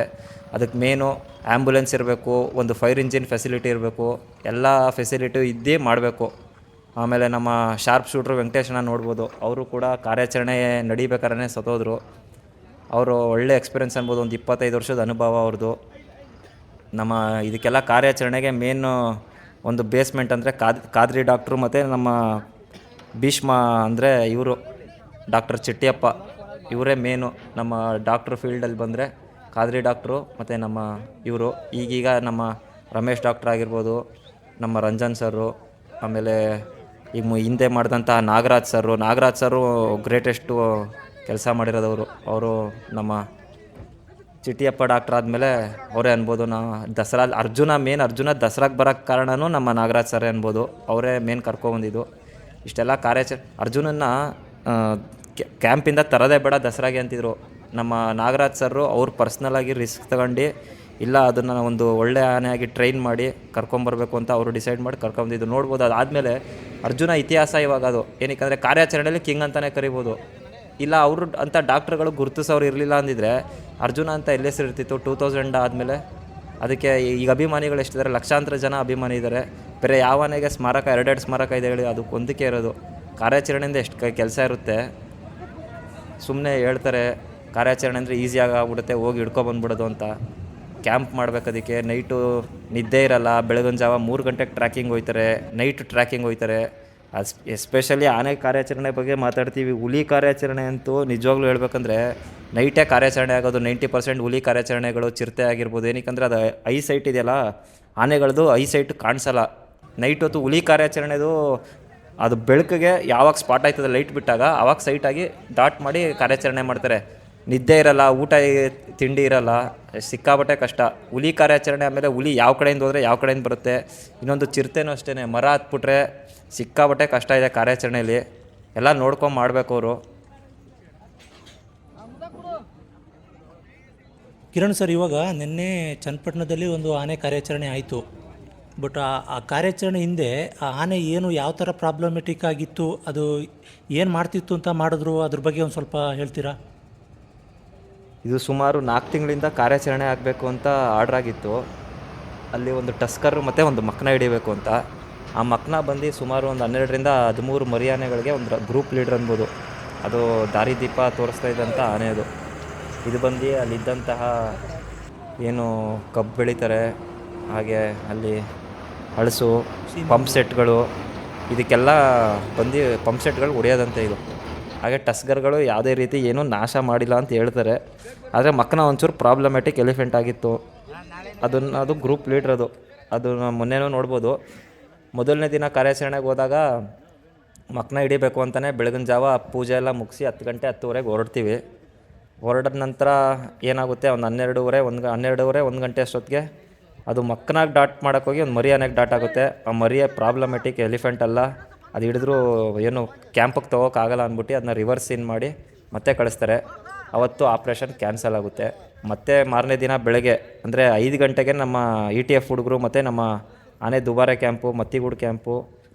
ಅದಕ್ಕೆ ಮೇನು ಆ್ಯಂಬುಲೆನ್ಸ್ ಇರಬೇಕು, ಒಂದು ಫೈರ್ ಇಂಜಿನ್ ಫೆಸಿಲಿಟಿ ಇರಬೇಕು, ಎಲ್ಲ ಫೆಸಿಲಿಟಿ ಇದ್ದೇ ಮಾಡಬೇಕು. ಆಮೇಲೆ ನಮ್ಮ ಶಾರ್ಪ್ ಶೂಟ್ರು ವೆಂಕಟೇಶನ ನೋಡ್ಬೋದು, ಅವರು ಕೂಡ ಕಾರ್ಯಾಚರಣೆ ನಡಿಬೇಕಾದ್ರೆ ಸತ್ತೋದ್ರು. ಅವರು ಒಳ್ಳೆ ಎಕ್ಸ್ಪೀರಿಯೆನ್ಸ್ ಅನ್ಬೋದು, ಒಂದು 25 ವರ್ಷದ ಅನುಭವ ಅವ್ರದ್ದು. ನಮ್ಮ ಇದಕ್ಕೆಲ್ಲ ಕಾರ್ಯಾಚರಣೆಗೆ ಮೇನು ಒಂದು ಬೇಸ್ಮೆಂಟ್ ಅಂದರೆ ಖಾದ್ರಿ ಡಾಕ್ಟ್ರು ಮತ್ತು ನಮ್ಮ ಭೀಷ್ಮ ಅಂದರೆ ಇವರು ಡಾಕ್ಟರ್ ಚಿಟ್ಟಿಯಪ್ಪ, ಇವರೇ ಮೇನು ನಮ್ಮ ಡಾಕ್ಟ್ರು ಫೀಲ್ಡಲ್ಲಿ ಬಂದರೆ. ಖಾದ್ರಿ ಡಾಕ್ಟ್ರು ಮತ್ತು ನಮ್ಮ ಇವರು, ಈಗೀಗ ನಮ್ಮ ರಮೇಶ್ ಡಾಕ್ಟ್ರ್ ಆಗಿರ್ಬೋದು, ನಮ್ಮ ರಂಜನ್ ಸರ್ರು, ಆಮೇಲೆ ಈಗ ಹಿಂದೆ ಮಾಡಿದಂಥ ನಾಗರಾಜ್ ಸರ್ರು ಗ್ರೇಟೆಸ್ಟು ಕೆಲಸ ಮಾಡಿರೋದವರು. ಅವರು ನಮ್ಮ ಚಿಟ್ಟಿಯಪ್ಪ ಡಾಕ್ಟ್ರ್ ಆದಮೇಲೆ ಅವರೇ ಅನ್ಬೋದು. ದಸರಾ ಅರ್ಜುನ ದಸರಾಗೆ ಬರೋಕ್ಕೆ ಕಾರಣವೂ ನಮ್ಮ ನಾಗರಾಜ್ ಸರೇ ಅನ್ಬೋದು. ಅವರೇ ಮೇನ್ ಕರ್ಕೊಬಂದಿದ್ದು. ಇಷ್ಟೆಲ್ಲ ಅರ್ಜುನನ್ನ ಕ್ಯಾಂಪಿಂದ ತರೋದೇ ಬೇಡ ದಸರಾಗೆ ಅಂತಿದ್ರು. ನಮ್ಮ ನಾಗರಾಜ್ ಸರ್ರು ಅವ್ರು ಪರ್ಸ್ನಲಾಗಿ ರಿಸ್ಕ್ ತಗೊಂಡು, ಇಲ್ಲ ಅದನ್ನು ಒಂದು ಒಳ್ಳೆ ಆನೆಯಾಗಿ ಟ್ರೈನ್ ಮಾಡಿ ಕರ್ಕೊಂಬರ್ಬೇಕು ಅಂತ ಅವರು ಡಿಸೈಡ್ ಮಾಡಿ ಕರ್ಕೊಂಬಂದಿದ್ದು. ನೋಡ್ಬೋದು ಅದಾದಮೇಲೆ ಅರ್ಜುನ ಇತಿಹಾಸ ಇವಾಗ ಅದು ಏನಕ್ಕೆ ಕಾರ್ಯಾಚರಣೆಯಲ್ಲಿ ಕಿಂಗ್ ಅಂತಲೇ ಕರಿಬೋದು. ಇಲ್ಲ ಅವರು ಅಂತ ಡಾಕ್ಟ್ರುಗಳು ಗುರುತಿಸೋರು ಇರಲಿಲ್ಲ ಅಂದಿದ್ರೆ ಅರ್ಜುನ ಅಂತ ಎಲ್ಲಿ ಹೆಸರು ಇರ್ತಿತ್ತು. 2000 ಆದಮೇಲೆ ಅದಕ್ಕೆ ಈಗ ಅಭಿಮಾನಿಗಳು ಎಷ್ಟಿದ್ದಾರೆ, ಲಕ್ಷಾಂತರ ಜನ ಅಭಿಮಾನಿ ಇದ್ದಾರೆ. ಬೇರೆ ಯಾವ ಆನೆಗೆ ಸ್ಮಾರಕ 2 ಸ್ಮಾರಕ ಇದೆ ಹೇಳಿ, ಅದಕ್ಕೆ ಒಂದಕ್ಕೆ ಇರೋದು. ಕಾರ್ಯಾಚರಣೆಯಿಂದ ಎಷ್ಟು ಕೆಲಸ ಇರುತ್ತೆ. ಸುಮ್ಮನೆ ಹೇಳ್ತಾರೆ ಕಾರ್ಯಾಚರಣೆ ಅಂದರೆ ಈಸಿಯಾಗಿ ಆಗ್ಬಿಡುತ್ತೆ, ಹೋಗಿ ಹಿಡ್ಕೊಬಂದ್ಬಿಡೋದು ಅಂತ. ಕ್ಯಾಂಪ್ ಮಾಡಬೇಕು, ಅದಕ್ಕೆ ನೈಟು ನಿದ್ದೆ ಇರಲ್ಲ. ಬೆಳಗಿನ ಜಾವ 3 ಗಂಟೆಗೆ ಟ್ರ್ಯಾಕಿಂಗ್ ಹೋಗ್ತಾರೆ, ನೈಟ್ ಟ್ರ್ಯಾಕಿಂಗ್ ಹೋಗ್ತಾರೆ. ಎಸ್ಪೆಷಲಿ ಆನೆ ಕಾರ್ಯಾಚರಣೆ ಬಗ್ಗೆ ಮಾತಾಡ್ತೀವಿ. ಹುಲಿ ಕಾರ್ಯಾಚರಣೆ ಅಂತೂ ನಿಜವಾಗ್ಲೂ ಹೇಳ್ಬೇಕಂದ್ರೆ ನೈಟೇ ಕಾರ್ಯಾಚರಣೆ ಆಗೋದು. 90% ಹುಲಿ ಕಾರ್ಯಾಚರಣೆಗಳು ಚಿರತೆ ಆಗಿರ್ಬೋದು. ಏನಕ್ಕೆ ಅದು ಐ ಸೈಟ್ ಇದೆಯಲ್ಲ, ಆನೆಗಳದ್ದು ಐ ಸೈಟ್ ಕಾಣಿಸಲ್ಲ ನೈಟ್ ಹೊತ್ತು. ಹುಲಿ ಕಾರ್ಯಾಚರಣೆದು ಅದು ಬೆಳಕಿಗೆ ಯಾವಾಗ ಸ್ಪಾಟ್ ಆಯ್ತದೆ ಲೈಟ್ ಬಿಟ್ಟಾಗ ಆವಾಗ ಸೈಟಾಗಿ ಡಾಟ್ ಮಾಡಿ ಕಾರ್ಯಾಚರಣೆ ಮಾಡ್ತಾರೆ. ನಿದ್ದೆ ಇರಲ್ಲ, ಊಟ ತಿಂಡಿ ಇರಲ್ಲ, ಸಿಕ್ಕಾಬಟ್ಟೆ ಕಷ್ಟ. ಹುಲಿ ಕಾರ್ಯಾಚರಣೆ ಆಮೇಲೆ ಹುಲಿ ಯಾವ ಕಡೆಯಿಂದ ಹೋದರೆ ಯಾವ ಕಡೆಯಿಂದ ಬರುತ್ತೆ. ಇನ್ನೊಂದು ಚಿರತೆನೂ ಅಷ್ಟೇ, ಮರ ಹತ್ಬಿಟ್ರೆ ಸಿಕ್ಕಾಬಟ್ಟೆ ಕಷ್ಟ ಇದೆ ಕಾರ್ಯಾಚರಣೆಯಲ್ಲಿ. ಎಲ್ಲ ನೋಡ್ಕೊಂಡು ಮಾಡಬೇಕು ಅವರು. ಕಿರಣ್ ಸರ್, ಇವಾಗ ನಿನ್ನೆ ಚನ್ನಪಟ್ಟಣದಲ್ಲಿ ಒಂದು ಆನೆ ಕಾರ್ಯಾಚರಣೆ ಆಯಿತು. ಬಟ್ ಆ ಕಾರ್ಯಾಚರಣೆ ಹಿಂದೆ ಆ ಆನೆ ಏನು ಯಾವ ಥರ ಪ್ರಾಬ್ಲಮೆಟಿಕ್ ಆಗಿತ್ತು, ಅದು ಏನು ಮಾಡ್ತಿತ್ತು ಅಂತ ಮಾಡಿದ್ರು, ಅದ್ರ ಬಗ್ಗೆ ಒಂದು ಸ್ವಲ್ಪ ಹೇಳ್ತೀರಾ? ಇದು ಸುಮಾರು 4 ತಿಂಗಳಿಂದ ಕಾರ್ಯಾಚರಣೆ ಆಗಬೇಕು ಅಂತ ಆರ್ಡ್ರ್ ಆಗಿತ್ತು. ಅಲ್ಲಿ ಒಂದು ಟಸ್ಕರ್ ಮತ್ತು ಒಂದು ಮಕ್ನ ಹಿಡಿಬೇಕು ಅಂತ. ಆ ಮಕ್ನ ಬಂದು ಸುಮಾರು ಒಂದು 12ರಿಂದ 13 ಮರಿ ಆನೆಗಳಿಗೆ ಒಂದು ಗ್ರೂಪ್ ಲೀಡ್ರ್ ಅನ್ಬೋದು. ಅದು ದಾರಿದೀಪ ತೋರಿಸ್ತಾ ಇದ್ದಂಥ ಆನೆ ಅದು. ಇದು ಬಂದು ಅಲ್ಲಿದ್ದಂತಹ ಏನು ಕಬ್ಬು ಬೆಳೀತಾರೆ, ಹಾಗೆ ಅಲ್ಲಿ ಹಳಸು, ಪಂಪ್ ಸೆಟ್ಗಳು, ಇದಕ್ಕೆಲ್ಲ ಬಂದು ಪಂಪ್ ಸೆಟ್ಗಳು ಹೊಡೆಯೋದಂತೆ ಇದು. ಹಾಗೆ ಟಸ್ಕರ್ಗಳು ಯಾವುದೇ ರೀತಿ ಏನೂ ನಾಶ ಮಾಡಿಲ್ಲ ಅಂತ ಹೇಳ್ತಾರೆ. ಆದರೆ ಮಕ್ಕನ ಒಂಚೂರು ಪ್ರಾಬ್ಲಮ್ಯಾಟಿಕ್ ಎಲಿಫೆಂಟ್ ಆಗಿತ್ತು. ಅದು ಗ್ರೂಪ್ ಲೀಡ್ರ್ ಅದು ಮೊನ್ನೆನೂ ನೋಡ್ಬೋದು. ಮೊದಲನೇ ದಿನ ಕಾರ್ಯಾಚರಣೆಗೆ ಹೋದಾಗ ಮಕ್ಕನ ಹಿಡಿಬೇಕು ಅಂತಲೇ ಬೆಳಗಿನ ಜಾವ ಪೂಜೆ ಎಲ್ಲ ಮುಗಿಸಿ 10 ಗಂಟೆ 10:30ಗೆ ಹೊರಡ್ತೀವಿ. ಹೊರಡಿದ ನಂತರ ಏನಾಗುತ್ತೆ, ಒಂದು 12:30 1 ಗಂಟೆ ಅಷ್ಟೊತ್ತಿಗೆ ಅದು ಮಕ್ಕನಾಗಿ ಡಾಟ್ ಮಾಡೋಕ್ಕೋಗಿ ಒಂದು ಮರಿ ಆನೆಗೆ ಡಾಟ್ ಆಗುತ್ತೆ. ಆ ಮರಿಯ ಪ್ರಾಬ್ಲಮೆಟಿಕ್ ಎಲಿಫೆಂಟ್ ಅಲ್ಲ, ಅದು ಹಿಡಿದ್ರೂ ಏನು ಕ್ಯಾಂಪಿಗೆ ತೊಗೋಕ್ಕಾಗಲ್ಲ ಅಂದ್ಬಿಟ್ಟು ಅದನ್ನ ರಿವರ್ಸ್ ಇನ್ ಮಾಡಿ ಮತ್ತೆ ಕಳಿಸ್ತಾರೆ. ಅವತ್ತು ಆಪ್ರೇಷನ್ ಕ್ಯಾನ್ಸಲ್ ಆಗುತ್ತೆ. ಮತ್ತು ಮಾರನೇ ದಿನ ಬೆಳಗ್ಗೆ ಅಂದರೆ 5 ಗಂಟೆಗೆ ನಮ್ಮ ETF ಹುಡುಗರು ಮತ್ತು ನಮ್ಮ ಆನೆ ದುಬಾರೆ ಕ್ಯಾಂಪು, ಮತ್ತಿಗೂಡು ಕ್ಯಾಂಪು,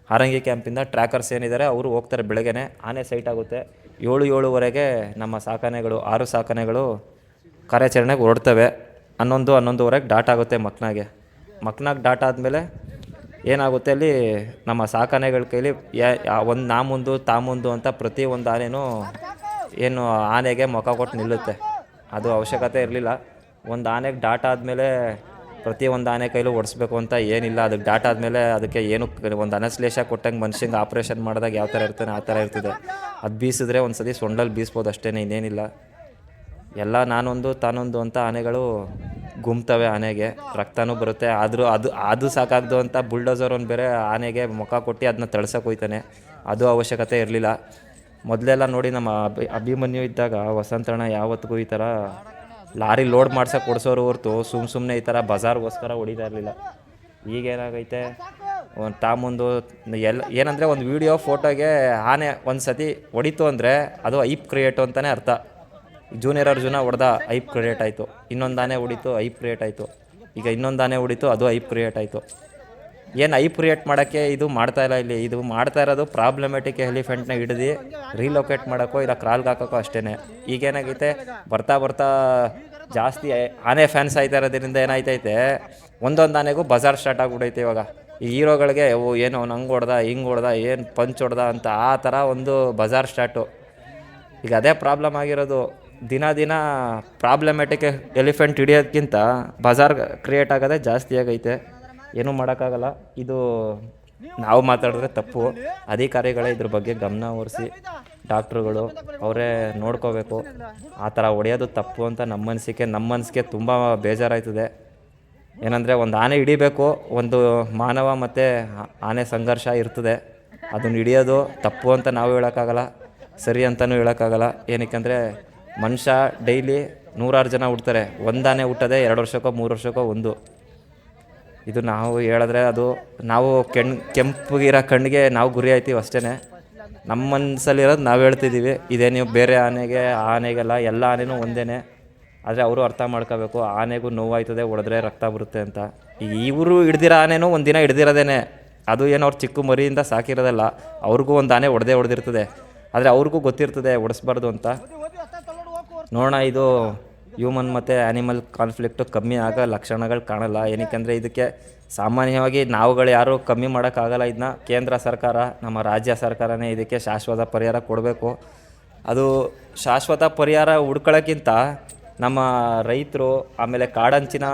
ಹಾರಂಗಿ ಕ್ಯಾಂಪಿಂದ ಟ್ರ್ಯಾಕರ್ಸ್ ಏನಿದ್ದಾರೆ ಅವರು ಹೋಗ್ತಾರೆ. ಬೆಳಗ್ಗೆನೇ ಆನೆ ಸೈಟ್ ಆಗುತ್ತೆ. 7:30ಗೆ ನಮ್ಮ ಸಾಕಾನೆಗಳು 6 ಸಾಕಾನೆಗಳು ಕಾರ್ಯಾಚರಣೆಗೆ ಹೊರಡ್ತವೆ. 11:30ಗೆ ಡಾಟ್ ಆಗುತ್ತೆ ಮಕ್ನಾಗೆ ಡಾಟ್ ಆದಮೇಲೆ ಏನಾಗುತ್ತೆ, ಅಲ್ಲಿ ನಮ್ಮ ಸಾಕಾನೆಗಳ ಕೈಲಿ ಒಂದು ನಾ ಮುಂದು ತಾ ಮುಂದು ಅಂತ ಪ್ರತಿ ಒಂದು ಆನೆನೂ ಏನು ಆನೆಗೆ ಮುಖ ಕೊಟ್ಟು ನಿಲ್ಲುತ್ತೆ. ಅದು ಅವಶ್ಯಕತೆ ಇರಲಿಲ್ಲ. ಒಂದು ಆನೆಗೆ ಡಾಟ್ ಆದಮೇಲೆ ಪ್ರತಿ ಒಂದು ಆನೆ ಕೈಲೂ ಓಡಿಸ್ಬೇಕು ಅಂತ ಏನಿಲ್ಲ. ಅದಕ್ಕೆ ಡಾಟ್ ಆದಮೇಲೆ ಅದಕ್ಕೆ ಏನು ಒಂದು ಅನಸ್ಲೇಷ ಕೊಟ್ಟಂಗೆ ಮನುಷ್ಯಂಗೆ ಆಪ್ರೇಷನ್ ಮಾಡಿದಾಗ ಯಾವ ಥರ ಇರ್ತಾನೆ ಆ ಥರ ಇರ್ತದೆ. ಅದು ಬೀಸಿದ್ರೆ ಒಂದು ಸತಿ ಸೊಂಡಲ್ಲಿ ಬೀಸ್ಬೋದು ಅಷ್ಟೇ, ಇನ್ನೇನಿಲ್ಲ. ಎಲ್ಲ ನಾನೊಂದು ತಾನೊಂದು ಅಂತ ಆನೆಗಳು ಗುಮ್ತವೆ. ಆನೆಗೆ ರಕ್ತನೂ ಬರುತ್ತೆ. ಆದರೂ ಅದು ಸಾಕಾಗ್ದು ಅಂತ ಬುಲ್ಡೋಸರ್ ಒಂದು ಬೇರೆ ಆನೆಗೆ ಮುಖ ಕೊಟ್ಟು ಅದನ್ನ ತಳ್ಸೋಕೆ ಹೋಯ್ತಾನೆ. ಅದು ಅವಶ್ಯಕತೆ ಇರಲಿಲ್ಲ. ಮೊದಲೆಲ್ಲ ನೋಡಿ ನಮ್ಮ ಅಭಿಮನ್ಯು ಇದ್ದಾಗ ವಸಂತಣ್ಣ ಯಾವತ್ತಿಗೂ ಈ ಥರ ಲಾರಿ ಲೋಡ್ ಮಾಡ್ಸೋಕೆ ಕೊಡಿಸೋರು ಹೊರ್ತು ಸುಮ್ಮನೆ ಈ ಥರ ಬಜಾರ್ಗೋಸ್ಕರ ಹೊಡಿತಾ ಇರಲಿಲ್ಲ. ಈಗೇನಾಗೈತೆ, ಒಂದು ತಾಮುಂದು ಏನಂದರೆ ಒಂದು ವೀಡಿಯೋ ಫೋಟೋಗೆ ಆನೆ ಒಂದು ಸತಿ ಹೊಡಿತು ಅಂದರೆ ಅದು ಐಪ್ ಕ್ರಿಯೇಟು ಅಂತಲೇ ಅರ್ಥ. ಜೂನಿಯರ್ ಅರ್ಜುನ ಹೊಡೆದ ಐಪ್ ಕ್ರಿಯೇಟ್ ಆಯಿತು, ಇನ್ನೊಂದು ಆನೆ ಹೊಡಿತು ಐಪ್ ಕ್ರಿಯೇಟ್ ಆಯಿತು, ಈಗ ಇನ್ನೊಂದು ಆನೆ ಹೊಡಿತು ಅದು ಐಪ್ ಕ್ರಿಯೇಟ್ ಆಯಿತು. ಏನು ಐಪ್ ಕ್ರಿಯೇಟ್ ಮಾಡೋಕ್ಕೆ ಇದು ಮಾಡ್ತಾಯಿಲ್ಲ. ಇಲ್ಲಿ ಇದು ಮಾಡ್ತಾ ಇರೋದು ಪ್ರಾಬ್ಲಮೆಟಿಕ್ ಎಲಿಫೆಂಟ್ನ ಹಿಡಿದು ರೀಲೊಕೇಟ್ ಮಾಡೋಕ್ಕೋ ಇಲ್ಲ ಕ್ರಾಲ್ಗೆ ಹಾಕೋಕ್ಕೋ ಅಷ್ಟೇ. ಈಗೇನಾಗೈತೆ, ಬರ್ತಾ ಜಾಸ್ತಿ ಆನೆ ಫ್ಯಾನ್ಸ್ ಆಯ್ತಾ ಇರೋದ್ರಿಂದ ಏನಾಯ್ತೈತೆ, ಒಂದೊಂದು ಆನೆಗೂ ಬಜಾರ್ ಸ್ಟಾರ್ಟ್ ಆಗಿಬಿಡೈತೆ ಇವಾಗ. ಈ ಹೀರೋಗಳಿಗೆ ಏನು ಅವ್ನು ಹಂಗೆ ಹೊಡ್ದ ಹಿಂಗೆ ಹೊಡ್ದ ಏನು ಪಂಚ್ ಹೊಡ್ದ ಅಂತ ಆ ಥರ ಒಂದು ಬಜಾರ್ ಸ್ಟಾರ್ಟು. ಈಗ ಅದೇ ಪ್ರಾಬ್ಲಮ್ ಆಗಿರೋದು. ದಿನ ಪ್ರಾಬ್ಲಮೆಟಿಕ್ ಎಲಿಫೆಂಟ್ ಹಿಡಿಯೋದಕ್ಕಿಂತ ಬಜಾರ್ ಕ್ರಿಯೇಟ್ ಆಗೋದೇ ಜಾಸ್ತಿ ಆಗೈತೆ. ಏನೂ ಮಾಡೋಕ್ಕಾಗಲ್ಲ. ಇದು ನಾವು ಮಾತಾಡಿದ್ರೆ ತಪ್ಪು. ಅಧಿಕಾರಿಗಳೇ ಇದ್ರ ಬಗ್ಗೆ ಗಮನ ಹರಿಸಿ ಡಾಕ್ಟ್ರುಗಳು ಅವರೇ ನೋಡ್ಕೋಬೇಕು. ಆ ಥರ ಹೊಡೆಯೋದು ತಪ್ಪು ಅಂತ ನಮ್ಮ ಮನಸ್ಸಿಗೆ ತುಂಬ ಬೇಜಾರಾಯ್ತದೆ. ಏನಂದರೆ ಒಂದು ಆನೆ ಹಿಡಿಬೇಕು, ಒಂದು ಮಾನವ ಮತ್ತು ಆನೆ ಸಂಘರ್ಷ ಇರ್ತದೆ. ಅದನ್ನು ಹಿಡಿಯೋದು ತಪ್ಪು ಅಂತ ನಾವು ಹೇಳೋಕ್ಕಾಗಲ್ಲ, ಸರಿ ಅಂತಲೂ ಹೇಳೋಕ್ಕಾಗಲ್ಲ. ಏನಕ್ಕೆಂದರೆ ಮನುಷ್ಯ ಡೈಲಿ 100 ಜನ ಹುಡ್ತಾರೆ. ಒಂದು ಆನೆ ಹುಟ್ಟೋದೆ 2 ವರ್ಷಕ್ಕೋ 3 ವರ್ಷಕ್ಕೋ ಒಂದು. ಇದು ನಾವು ಹೇಳಿದ್ರೆ ಅದು ನಾವು ಕೆಂಪಗಿರೋ ಕಣ್ಣಿಗೆ ನಾವು ಗುರಿ ಆಯ್ತೀವಿ ಅಷ್ಟೇ. ನಮ್ಮ ಮನಸ್ಸಲ್ಲಿರೋದು ನಾವು ಹೇಳ್ತಿದ್ದೀವಿ. ಇದೇ ನೀವು ಬೇರೆ ಆನೆಗೆಲ್ಲ ಎಲ್ಲ ಆನೆನೂ ಒಂದೇ. ಆದರೆ ಅವರು ಅರ್ಥ ಮಾಡ್ಕೋಬೇಕು, ಆನೆಗೂ ನೋವಾಯ್ತದೆ ಹೊಡೆದ್ರೆ ರಕ್ತ ಬರುತ್ತೆ ಅಂತ. ಇವರು ಹಿಡ್ದಿರೋ ಆನೆನೂ ಒಂದಿನ ಹಿಡ್ದಿರೋದೇನೆ. ಅದು ಏನೋ ಅವ್ರು ಚಿಕ್ಕ ಮರಿಯಿಂದ ಸಾಕಿರೋದಲ್ಲ, ಅವ್ರಿಗೂ ಒಂದು ಆನೆ ಹೊಡೆದಿರ್ತದೆ. ಆದರೆ ಅವ್ರಿಗೂ ಗೊತ್ತಿರ್ತದೆ ಹೊಡೆಸ್ಬಾರ್ದು ಅಂತ. ನೋಡೋಣ, ಇದು ಹ್ಯೂಮನ್ ಮತ್ತು ಆ್ಯನಿಮಲ್ ಕಾನ್ಫ್ಲಿಕ್ಟು ಕಮ್ಮಿ ಆಗೋ ಲಕ್ಷಣಗಳು ಕಾಣಲ್ಲ. ಏನಕ್ಕೆಂದರೆ ಇದಕ್ಕೆ ಸಾಮಾನ್ಯವಾಗಿ ನಾವುಗಳು ಯಾರೂ ಕಮ್ಮಿ ಮಾಡೋಕ್ಕಾಗಲ್ಲ. ಇದನ್ನ ಕೇಂದ್ರ ಸರ್ಕಾರ, ನಮ್ಮ ರಾಜ್ಯ ಸರ್ಕಾರನೇ ಇದಕ್ಕೆ ಶಾಶ್ವತ ಪರಿಹಾರ ಕೊಡಬೇಕು. ಅದು ಶಾಶ್ವತ ಪರಿಹಾರ ಹುಡ್ಕೊಳ್ಳೋಕ್ಕಿಂತ ನಮ್ಮ ರೈತರು, ಆಮೇಲೆ ಕಾಡಂಚಿನ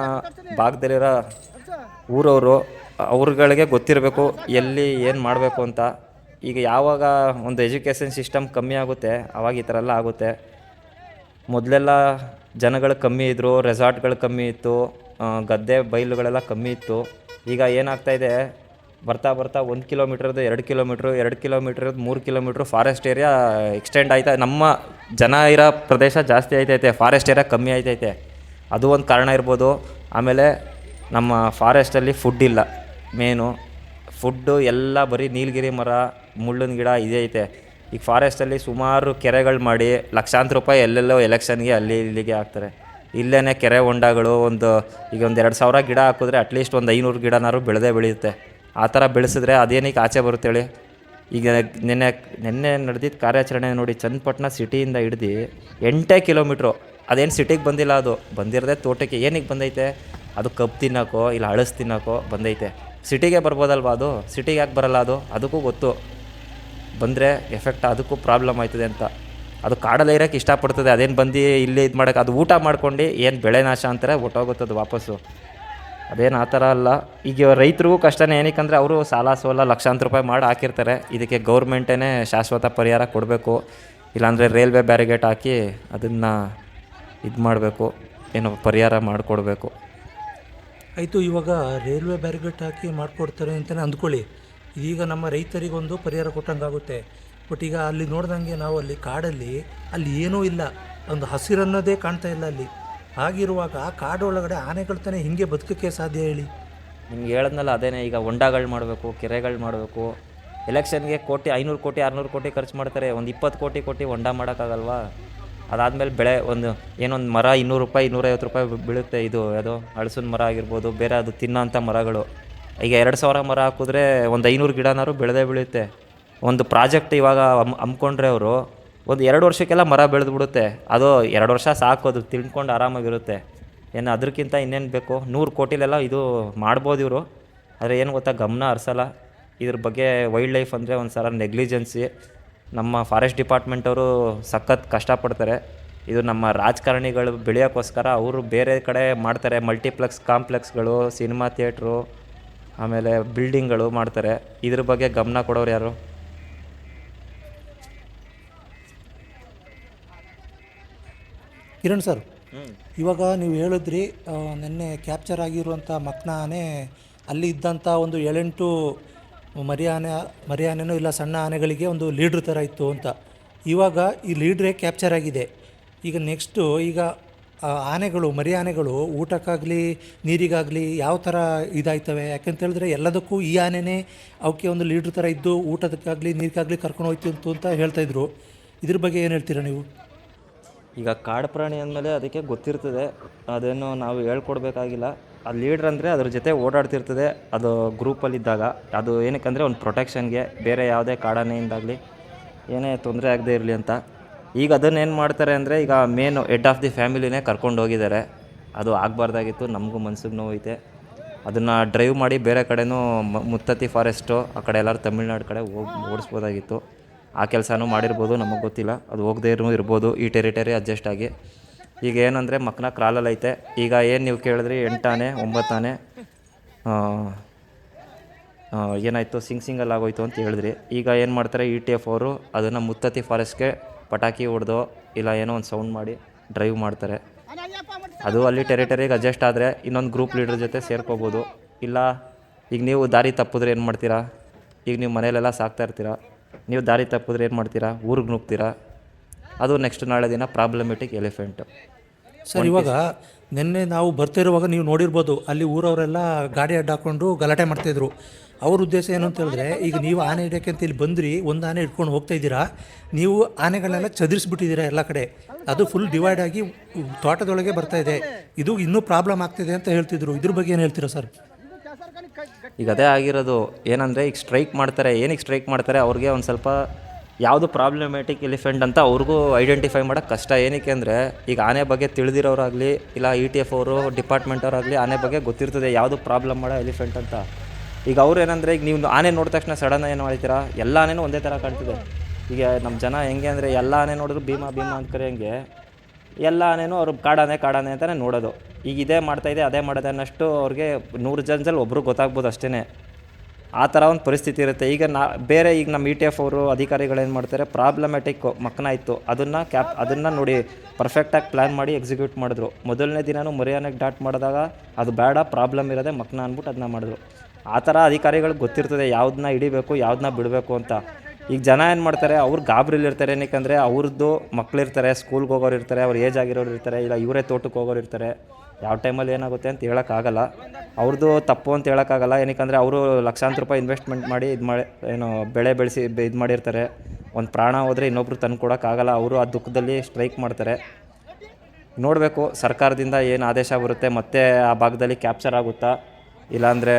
ಭಾಗದಲ್ಲಿರೋ ಊರವರು, ಅವ್ರುಗಳಿಗೆ ಗೊತ್ತಿರಬೇಕು ಎಲ್ಲಿ ಏನು ಮಾಡಬೇಕು ಅಂತ. ಈಗ ಯಾವಾಗ ಒಂದು ಎಜುಕೇಷನ್ ಸಿಸ್ಟಮ್ ಕಮ್ಮಿ ಆಗುತ್ತೆ ಆವಾಗ ಈ ಥರ ಎಲ್ಲ ಆಗುತ್ತೆ. ಮೊದಲೆಲ್ಲ ಜನಗಳು ಕಮ್ಮಿ ಇದ್ದರು, ರೆಸಾರ್ಟ್ಗಳು ಕಮ್ಮಿ ಇತ್ತು, ಗದ್ದೆ ಬೈಲುಗಳೆಲ್ಲ ಕಮ್ಮಿ ಇತ್ತು. ಈಗ ಏನಾಗ್ತಾಯಿದೆ, ಬರ್ತಾ 1 ಕಿಲೋಮೀಟ್ರದ್ದು 2 kilometre, 2 ಕಿಲೋಮೀಟ್ರದ್ದು 3 kilometre forest area extend ಆಯ್ತಾ. ನಮ್ಮ ಜನ ಇರೋ ಪ್ರದೇಶ ಜಾಸ್ತಿ ಆಯ್ತೈತೆ, ಫಾರೆಸ್ಟ್ ಏರಿಯಾ ಕಮ್ಮಿ ಆಯ್ತೈತೆ. ಅದು ಒಂದು ಕಾರಣ ಇರ್ಬೋದು. ಆಮೇಲೆ ನಮ್ಮ ಫಾರೆಸ್ಟಲ್ಲಿ ಫುಡ್ ಇಲ್ಲ. ಮೇನು ಫುಡ್ಡು ಎಲ್ಲ ಬರೀ ನೀಲಗಿರಿ ಮರ, ಮುಳ್ಳಿನ ಗಿಡ ಇದೇ ಐತೆ. ಈಗ ಫಾರೆಸ್ಟಲ್ಲಿ ಸುಮಾರು ಕೆರೆಗಳು ಮಾಡಿ ಲಕ್ಷಾಂತರ ರೂಪಾಯಿ ಎಲ್ಲೆಲ್ಲೋ ಎಲೆಕ್ಷನ್ಗೆ ಅಲ್ಲಿ ಇಲ್ಲಿಗೆ ಹಾಕ್ತಾರೆ. ಇಲ್ಲೇ ಕೆರೆ ಹೊಂಡಗಳು ಈಗ 2,000 ಗಿಡ ಹಾಕಿದ್ರೆ ಅಟ್ಲೀಸ್ಟ್ ಒಂದು 500 ಗಿಡನಾರು ಬೆಳೆಯುತ್ತೆ. ಆ ಥರ ಬೆಳೆಸಿದ್ರೆ ಅದೇನಕ್ಕೆ ಆಚೆ ಬರುತ್ತೆ ಹೇಳಿ. ಈಗ ನಿನ್ನೆ ನಡೆದಿದ್ದ ಕಾರ್ಯಾಚರಣೆ ನೋಡಿ, ಚನ್ನಪಟ್ಟಣ ಸಿಟಿಯಿಂದ ಹಿಡ್ದು 8 ಕಿಲೋಮೀಟ್ರು. ಅದೇನು ಸಿಟಿಗೆ ಬಂದಿಲ್ಲ, ಅದು ಬಂದಿರೋದೇ ತೋಟಕ್ಕೆ. ಏನಕ್ಕೆ ಬಂದೈತೆ, ಅದು ಕಬ್ಬು ತಿನ್ನೋಕ್ಕೋ ಇಲ್ಲ ಹಳಸು ತಿನ್ನೋಕ್ಕೋ ಬಂದೈತೆ. ಸಿಟಿಗೆ ಬರ್ಬೋದಲ್ವ ಅದು, ಸಿಟಿಗೆ ಯಾಕೆ ಬರಲ್ಲ ಅದು? ಅದಕ್ಕೂ ಗೊತ್ತು ಬಂದರೆ ಎಫೆಕ್ಟ್ ಅದಕ್ಕೂ ಪ್ರಾಬ್ಲಮ್ ಆಯ್ತದೆ ಅಂತ. ಅದು ಕಾಡಲ್ಲಿ ಇರೋಕ್ಕೆ ಇಷ್ಟಪಡ್ತದೆ, ಅದೇನು ಬಂದು ಇಲ್ಲಿ ಇದು ಮಾಡೋಕ್ಕೆ, ಅದು ಊಟ ಮಾಡ್ಕೊಂಡು ಏನು ಬೆಳೆ ನಾಶ ಅಂತಾರೆ ಹೊಟ್ಟೋಗುತ್ತದು ವಾಪಸ್ಸು. ಅದೇನು ಆ ಥರ ಅಲ್ಲ. ಈಗ ರೈತರಿಗೂ ಕಷ್ಟನೇ, ಏನಕ್ಕಂದರೆ ಅವರು ಸಾಲ ಸೋಲ ಲಕ್ಷಾಂತರ ರೂಪಾಯಿ ಮಾಡಿ ಹಾಕಿರ್ತಾರೆ. ಇದಕ್ಕೆ ಗೌರ್ಮೆಂಟೇ ಶಾಶ್ವತ ಪರಿಹಾರ ಕೊಡಬೇಕು, ಇಲ್ಲಾಂದರೆ ರೈಲ್ವೆ ಬ್ಯಾರಿಗೇಟ್ ಹಾಕಿ ಅದನ್ನು ಇದು ಮಾಡಬೇಕು, ಏನೋ ಪರಿಹಾರ ಮಾಡಿಕೊಡ್ಬೇಕು. ಆಯಿತು, ಇವಾಗ ರೈಲ್ವೆ ಬ್ಯಾರಿಗೇಟ್ ಹಾಕಿ ಮಾಡಿಕೊಡ್ತಾರೆ ಅಂತಲೇ ಅಂದ್ಕೊಳ್ಳಿ. ಈಗ ನಮ್ಮ ರೈತರಿಗೊಂದು ಪರಿಹಾರ ಕೊಟ್ಟಂಗಾಗುತ್ತೆ. ಬಟ್ ಈಗ ಅಲ್ಲಿ ನೋಡ್ದಂಗೆ ನಾವು ಅಲ್ಲಿ ಕಾಡಲ್ಲಿ ಅಲ್ಲಿ ಏನೂ ಇಲ್ಲ, ಒಂದು ಹಸಿರನ್ನೋದೇ ಕಾಣ್ತಾ ಇಲ್ಲ ಅಲ್ಲಿ. ಹಾಗಿರುವಾಗ ಕಾಡೊಳಗಡೆ ಆನೆಗಳು ತಾನೇ ಹಿಂಗೆ ಬದುಕೋಕ್ಕೆ ಸಾಧ್ಯ ಹೇಳಿ? ನಿಮ್ಗೆ ಹೇಳಿದ್ನಲ್ಲ ಅದೇನೇ, ಈಗ ಹೊಂಡಗಳು ಮಾಡಬೇಕು, ಕೆರೆಗಳು ಮಾಡಬೇಕು. ಎಲೆಕ್ಷನ್ಗೆ ಕೋಟಿ 500 ಕೋಟಿ 600 ಕೋಟಿ ಖರ್ಚು ಮಾಡ್ತಾರೆ, ಒಂದು 20 ಕೋಟಿ ಕೊಟ್ಟು ಹೊಂಡ ಮಾಡೋಕ್ಕಾಗಲ್ವಾ? ಅದಾದಮೇಲೆ ಬೆಳೆ ಏನೊಂದು ಮರ 200 ರೂಪಾಯಿ 250 ರೂಪಾಯಿ ಬೀಳುತ್ತೆ. ಇದು ಯಾವುದೋ ಹಲಸಿನ ಮರ ಆಗಿರ್ಬೋದು, ಬೇರೆ ಅದು ತಿನ್ನೋಂಥ ಮರಗಳು. ಈಗ 2000 ಮರ ಹಾಕಿದ್ರೆ ಒಂದು 500 ಗಿಡನಾರು ಬೆಳೆದೇ ಬೀಳುತ್ತೆ. ಒಂದು ಪ್ರಾಜೆಕ್ಟ್ ಇವಾಗ ಹಮ್ಮಿಕೊಂಡ್ರೆ ಅವರು ಒಂದು 2 ವರ್ಷಕ್ಕೆಲ್ಲ ಮರ ಬೆಳೆದು ಬಿಡುತ್ತೆ. ಅದು 2 ವರ್ಷ ಸಾಕು, ಅದು ತಿಳ್ಕೊಂಡು ಆರಾಮಾಗಿರುತ್ತೆ. ಏನು ಅದಕ್ಕಿಂತ ಇನ್ನೇನು ಬೇಕು? 100 ಕೋಟಿಲೆಲ್ಲ ಇದು ಮಾಡ್ಬೋದು ಇವರು. ಆದರೆ ಏನು ಗೊತ್ತಾ, ಗಮನ ಹರಿಸಲ್ಲ ಇದ್ರ ಬಗ್ಗೆ. ವೈಲ್ಡ್ ಲೈಫ್ ಅಂದರೆ ಒಂದು ಸಲ ನೆಗ್ಲಿಜೆನ್ಸಿ. ನಮ್ಮ ಫಾರೆಸ್ಟ್ ಡಿಪಾರ್ಟ್ಮೆಂಟವರು ಸಖತ್ ಕಷ್ಟಪಡ್ತಾರೆ. ಇದು ನಮ್ಮ ರಾಜಕಾರಣಿಗಳು ಬೆಳೆಯೋಕ್ಕೋಸ್ಕರ ಅವರು ಬೇರೆ ಕಡೆ ಮಾಡ್ತಾರೆ, ಮಲ್ಟಿಪ್ಲೆಕ್ಸ್ ಕಾಂಪ್ಲೆಕ್ಸ್ಗಳು, ಸಿನಿಮಾ ಥಿಯೇಟ್ರು, ಆಮೇಲೆ ಬಿಲ್ಡಿಂಗ್ಗಳು ಮಾಡ್ತಾರೆ. ಇದ್ರ ಬಗ್ಗೆ ಗಮನ ಕೊಡೋರು ಯಾರು? ಕಿರಣ್ ಸರ್, ಇವಾಗ ನೀವು ಹೇಳಿದ್ರಿ ನಿನ್ನೆ ಕ್ಯಾಪ್ಚರ್ ಆಗಿರುವಂಥ ಮಕ್ನ ಆನೆ ಅಲ್ಲಿ ಇದ್ದಂಥ ಒಂದು 7-8 ಮರಿ ಆನೆನೋ ಇಲ್ಲ ಸಣ್ಣ ಆನೆಗಳಿಗೆ ಒಂದು ಲೀಡ್ರ್ ಥರ ಇತ್ತು ಅಂತ. ಇವಾಗ ಈ ಲೀಡ್ರೇ ಕ್ಯಾಪ್ಚರ್ ಆಗಿದೆ. ಈಗ ನೆಕ್ಸ್ಟು ಈಗ ಆನೆಗಳು, ಮರಿ ಆನೆಗಳು ಊಟಕ್ಕಾಗಲಿ ನೀರಿಗಾಗಲಿ ಯಾವ ಥರ ಇದಾಯ್ತವೆ? ಯಾಕೆಂತೇಳಿದ್ರೆ ಎಲ್ಲದಕ್ಕೂ ಈ ಆನೆನೇ ಅವಕ್ಕೆ ಒಂದು ಲೀಡ್ರ್ ಥರ ಇದ್ದು ಊಟದಕ್ಕಾಗಲಿ ನೀರಿಗಾಗಲಿ ಕರ್ಕೊಂಡು ಹೋಯ್ತು ಅಂತ ಹೇಳ್ತಾಯಿದ್ರು. ಇದ್ರ ಬಗ್ಗೆ ಏನು ಹೇಳ್ತೀರಾ ನೀವು? ಈಗ ಕಾಡು ಪ್ರಾಣಿ ಅಂದಮೇಲೆ ಅದಕ್ಕೆ ಗೊತ್ತಿರ್ತದೆ, ಅದೇನು ನಾವು ಹೇಳ್ಕೊಡ್ಬೇಕಾಗಿಲ್ಲ. ಆ ಲೀಡ್ರ್ ಅಂದರೆ ಅದ್ರ ಜೊತೆ ಓಡಾಡ್ತಿರ್ತದೆ ಅದು ಗ್ರೂಪಲ್ಲಿದ್ದಾಗ. ಅದು ಏನಕ್ಕಂದರೆ ಒಂದು ಪ್ರೊಟೆಕ್ಷನ್ಗೆ, ಬೇರೆ ಯಾವುದೇ ಕಾಡಾನೆಯಿಂದಾಗಲಿ ಏನೇ ತೊಂದರೆ ಆಗದೆ ಇರಲಿ ಅಂತ. ಈಗ ಅದನ್ನೇನು ಮಾಡ್ತಾರೆ ಅಂದರೆ, ಈಗ ಮೇನು ಹೆಡ್ ಆಫ್ ದಿ ಫ್ಯಾಮಿಲಿನೇ ಕರ್ಕೊಂಡು ಹೋಗಿದ್ದಾರೆ. ಅದು ಆಗಬಾರ್ದಾಗಿತ್ತು, ನಮಗೂ ಮನ್ಸಿಗೆ ನೋವೈತೆ. ಅದನ್ನು ಡ್ರೈವ್ ಮಾಡಿ ಬೇರೆ ಕಡೆನೂ ಮುತ್ತತ್ತಿ ಫಾರೆಸ್ಟು ಆ ಕಡೆ ಎಲ್ಲರೂ ತಮಿಳ್ನಾಡು ಕಡೆ ಓಡಿಸ್ಬೋದಾಗಿತ್ತು. ಆ ಕೆಲಸನೂ ಮಾಡಿರ್ಬೋದು, ನಮಗೆ ಗೊತ್ತಿಲ್ಲ. ಅದು ಹೋಗದೇ ಇರ್ಬೋದು ಈ ಟೆರಿಟರಿ ಅಡ್ಜಸ್ಟ್ ಆಗಿ. ಈಗ ಏನಂದರೆ ಮಕ್ನ ಕ್ರಾಲಲ್ಲಿ ಐತೆ. ಈಗ ಏನು ನೀವು ಕೇಳಿದ್ರಿ 8 ಆನೆ 9 ಆನೆ ಏನಾಯಿತು ಸಿಂಗಲ್ಲಿ ಆಗೋಯ್ತು ಅಂತ ಹೇಳಿದ್ರಿ. ಈಗ ಏನು ಮಾಡ್ತಾರೆ ETF ಅವರು ಅದನ್ನು ಮುತ್ತತ್ತಿ ಫಾರೆಸ್ಟ್ಗೆ ಪಟಾಕಿ ಹೊಡೆದೋ ಇಲ್ಲ ಏನೋ ಒಂದು ಸೌಂಡ್ ಮಾಡಿ ಡ್ರೈವ್ ಮಾಡ್ತಾರೆ. ಅದು ಅಲ್ಲಿ ಟೆರಿಟರಿಗೆ ಅಡ್ಜಸ್ಟ್ ಆದರೆ ಇನ್ನೊಂದು ಗ್ರೂಪ್ ಲೀಡ್ರ್ ಜೊತೆ ಸೇರ್ಕೋಬೋದು. ಇಲ್ಲ ಈಗ ನೀವು ದಾರಿ ತಪ್ಪಿದ್ರೆ ಏನು ಮಾಡ್ತೀರಾ? ಈಗ ನೀವು ಮನೆಯಲ್ಲೆಲ್ಲ ಸಾಕ್ತಾ ಇರ್ತೀರಾ, ನೀವು ದಾರಿ ತಪ್ಪಿದ್ರೆ ಏನು ಮಾಡ್ತೀರಾ? ಊರಿಗೆ ನುಗ್ತೀರಾ. ಅದು ನೆಕ್ಸ್ಟ್ ನಾಳೆ ದಿನ ಪ್ರಾಬ್ಲಮೆಟಿಕ್ ಎಲಿಫೆಂಟು. ಸರ್, ಇವಾಗ ನಿನ್ನೆ ನಾವು ಬರ್ತಿರುವಾಗ ನೀವು ನೋಡಿರ್ಬೋದು, ಅಲ್ಲಿ ಊರವರೆಲ್ಲ ಗಾಡಿ ಅಡ್ಡ ಹಾಕ್ಕೊಂಡು ಗಲಾಟೆ ಮಾಡ್ತಾಯಿದ್ರು. ಅವ್ರ ಉದ್ದೇಶ ಏನು ಅಂತ ಹೇಳಿದ್ರೆ, ಈಗ ನೀವು ಆನೆ ಹಿಡಿಯೋಕ್ಕೆ ಅಂತ ಇಲ್ಲಿ ಬಂದ್ರಿ, ಒಂದು ಆನೆ ಇಟ್ಕೊಂಡು ಹೋಗ್ತಾಯಿದ್ದೀರಾ, ನೀವು ಆನೆಗಳನ್ನೆಲ್ಲ ಚದುರಿಸ್ಬಿಟ್ಟಿದ್ದೀರಾ ಎಲ್ಲ ಕಡೆ. ಅದು ಫುಲ್ ಡಿವೈಡ್ ಆಗಿ ತೋಟದೊಳಗೆ ಬರ್ತಾಯಿದೆ. ಇದು ಇನ್ನೂ ಪ್ರಾಬ್ಲಮ್ ಆಗ್ತಿದೆ ಅಂತ ಹೇಳ್ತಿದ್ರು. ಇದ್ರ ಬಗ್ಗೆ ಏನು ಹೇಳ್ತೀರಾ ಸರ್? ಈಗ ಅದೇ ಆಗಿರೋದು. ಏನಂದರೆ ಈಗ ಸ್ಟ್ರೈಕ್ ಮಾಡ್ತಾರೆ. ಏನಕ್ಕೆ ಸ್ಟ್ರೈಕ್ ಮಾಡ್ತಾರೆ? ಅವ್ರಿಗೆ ಒಂದು ಸ್ವಲ್ಪ ಯಾವುದು ಪ್ರಾಬ್ಲಮೆಟಿಕ್ ಎಲಿಫೆಂಟ್ ಅಂತ ಅವ್ರಿಗೂ ಐಡೆಂಟಿಫೈ ಮಾಡೋಕ್ಕೆ ಕಷ್ಟ. ಏನಕ್ಕೆ ಅಂದರೆ ಈಗ ಆನೆ ಬಗ್ಗೆ ತಿಳಿದಿರೋರಾಗಲಿ ಇಲ್ಲ ETF ಅವರು ಡಿಪಾರ್ಟ್ಮೆಂಟ್ ಅವರಾಗಲಿ ಆನೆ ಬಗ್ಗೆ ಗೊತ್ತಿರ್ತದೆ ಯಾವುದು ಪ್ರಾಬ್ಲಮ್ ಮಾಡೋ ಎಲಿಫೆಂಟ್ ಅಂತ. ಈಗ ಅವ್ರು ಏನಂದರೆ, ಈಗ ನೀವು ಆನೆ ನೋಡಿದ ತಕ್ಷಣ ಸಡನ್ ಏನು ಮಾಡ್ತೀರಾ? ಎಲ್ಲ ಆನೆನೂ ಒಂದೇ ಥರ ಕಾಣ್ತಿದೆ. ಈಗ ನಮ್ಮ ಜನ ಹೆಂಗೆ ಅಂದರೆ, ಎಲ್ಲ ಆನೆ ನೋಡಿದ್ರು ಭೀಮಾ ಅಂತ ಕರೆಯೋಂಗೆ ಎಲ್ಲ ಆನೆನೂ ಅವ್ರು ಕಾಡಾನೆ ಅಂತಲೇ ನೋಡೋದು. ಈಗ ಇದೇ ಮಾಡ್ತಾಯಿದೆ ಅದೇ ಮಾಡೋದು ಅನ್ನೋಷ್ಟು ಅವ್ರಿಗೆ 100 ಜನದಲ್ಲಿ ಒಬ್ಬರು ಗೊತ್ತಾಗ್ಬೋದು ಅಷ್ಟೇ. ಆ ಥರ ಒಂದು ಪರಿಸ್ಥಿತಿ ಇರುತ್ತೆ. ಈಗ ಬೇರೆ ಈಗ ನಮ್ಮ ETF ಅವರು ಅಧಿಕಾರಿಗಳೇನು ಮಾಡ್ತಾರೆ, ಪ್ರಾಬ್ಲಮೆಟಿಕ್ ಮಕ್ನ ಇತ್ತು ಅದನ್ನು ನೋಡಿ ಪರ್ಫೆಕ್ಟಾಗಿ ಪ್ಲ್ಯಾನ್ ಮಾಡಿ ಎಕ್ಸಿಕ್ಯೂಟ್ ಮಾಡಿದ್ರು. ಮೊದಲನೇ ದಿನವೂ ಮರಿಯಾನೆಗೆ ಡಾಟ್ ಮಾಡಿದಾಗ ಅದು ಬೇಡ, ಪ್ರಾಬ್ಲಮ್ ಇರೋದೇ ಮಕ್ನ ಅಂದ್ಬಿಟ್ಟು ಅದನ್ನ ಮಾಡಿದ್ರು. ಆ ಥರ ಅಧಿಕಾರಿಗಳಿಗೆ ಗೊತ್ತಿರ್ತದೆ ಯಾವುದನ್ನ ಹಿಡಿಬೇಕು ಯಾವುದನ್ನ ಬಿಡಬೇಕು ಅಂತ. ಈಗ ಜನ ಏನು ಮಾಡ್ತಾರೆ, ಅವ್ರು ಗಾಬರಿಲಿರ್ತಾರೆ. ಏನಕ್ಕೆ ಅವ್ರದ್ದು ಮಕ್ಕಳಿರ್ತಾರೆ, ಸ್ಕೂಲ್ಗೆ ಹೋಗೋರು ಇರ್ತಾರೆ, ಅವ್ರು ಏಜ್ ಆಗಿರೋರು ಇರ್ತಾರೆ, ಇಲ್ಲ ಇವರೇ ತೋಟಕ್ಕೆ ಹೋಗೋರು ಇರ್ತಾರೆ. ಯಾವ ಟೈಮಲ್ಲಿ ಏನಾಗುತ್ತೆ ಅಂತ ಹೇಳೋಕ್ಕಾಗಲ್ಲ. ಅವ್ರದ್ದು ತಪ್ಪು ಅಂತ ಹೇಳೋಕ್ಕಾಗಲ್ಲ. ಏನಕ್ಕೆ ಅವರು ಲಕ್ಷಾಂತರ ರೂಪಾಯಿ ಇನ್ವೆಸ್ಟ್ಮೆಂಟ್ ಮಾಡಿ ಬೆಳೆ ಬೆಳೆಸಿ ಇದು ಮಾಡಿರ್ತಾರೆ. ಒಂದು ಪ್ರಾಣ ಹೋದರೆ ಇನ್ನೊಬ್ರು ತಂದು ಕೊಡೋಕ್ಕಾಗಲ್ಲ. ಅವರು ಆ ದುಃಖದಲ್ಲಿ ಸ್ಟ್ರೈಕ್ ಮಾಡ್ತಾರೆ. ನೋಡಬೇಕು ಸರ್ಕಾರದಿಂದ ಏನು ಆದೇಶ ಬರುತ್ತೆ, ಮತ್ತೆ ಆ ಭಾಗದಲ್ಲಿ ಕ್ಯಾಪ್ಚರ್ ಆಗುತ್ತಾ ಇಲ್ಲಾಂದರೆ